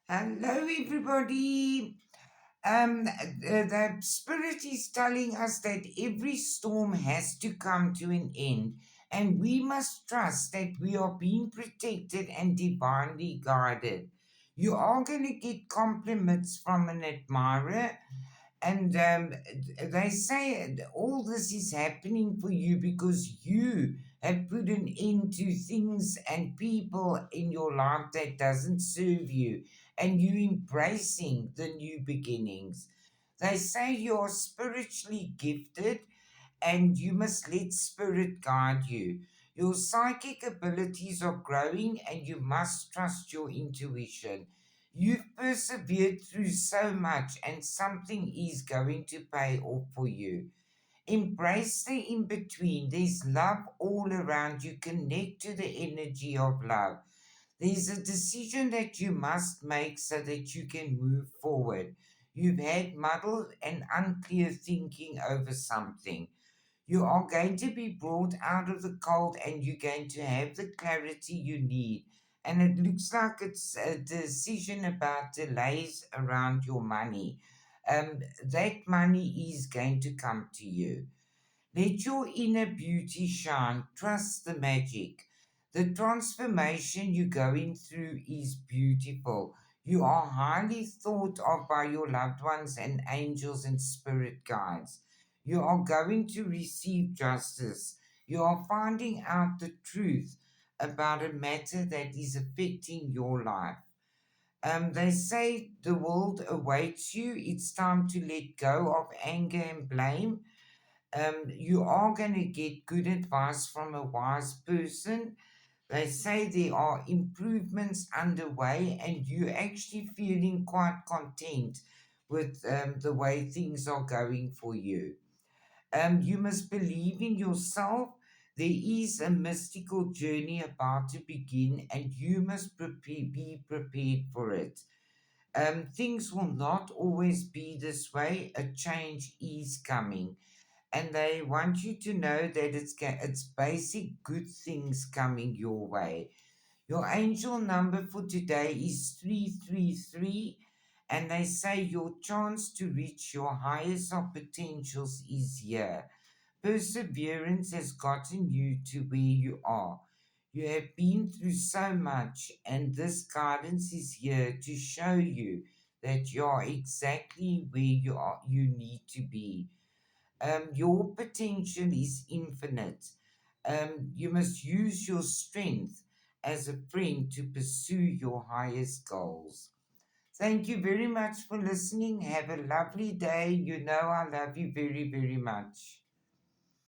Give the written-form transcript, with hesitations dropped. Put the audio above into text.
Hello, everybody. The spirit is telling us that every storm has to come to an end, and we must trust that we are being protected and divinely guided. You are going to get compliments from an admirer, and they say all this is happening for you because you have put an end to things and people in your life that doesn't serve you, and you embracing the new beginnings. They say you're spiritually gifted and you must let spirit guide you. Your psychic abilities are growing and you must trust your intuition. You've persevered through so much and something is going to pay off for you. Embrace the in between. There's love all around you. Connect to the energy of love. There's a decision that you must make so that you can move forward. You've had muddled and unclear thinking over something. You are going to be brought out of the cold and you're going to have the clarity you need. And it looks like it's a decision about delays around your money. That money is going to come to you. Let your inner beauty shine. Trust the magic. The transformation you're going through is beautiful. You are highly thought of by your loved ones and angels and spirit guides. You are going to receive justice. You are finding out the truth about a matter that is affecting your life. They say the world awaits you. It's time to let go of anger and blame. You are going to get good advice from a wise person. They say there are improvements underway, and you're actually feeling quite content with the way things are going for you. You must believe in yourself. There is a mystical journey about to begin, and you must be prepared for it. Things will not always be this way. A change is coming, and they want you to know that it's basic good things coming your way. Your angel number for today is 333, and they say your chance to reach your highest of potentials is here. Perseverance has gotten you to where you are. You have been through so much, and this guidance is here to show you that you are exactly where you need to be. Your potential is infinite. You must use your strength as a friend to pursue your highest goals. Thank you very much for listening. Have a lovely day. You know I love you very, very much.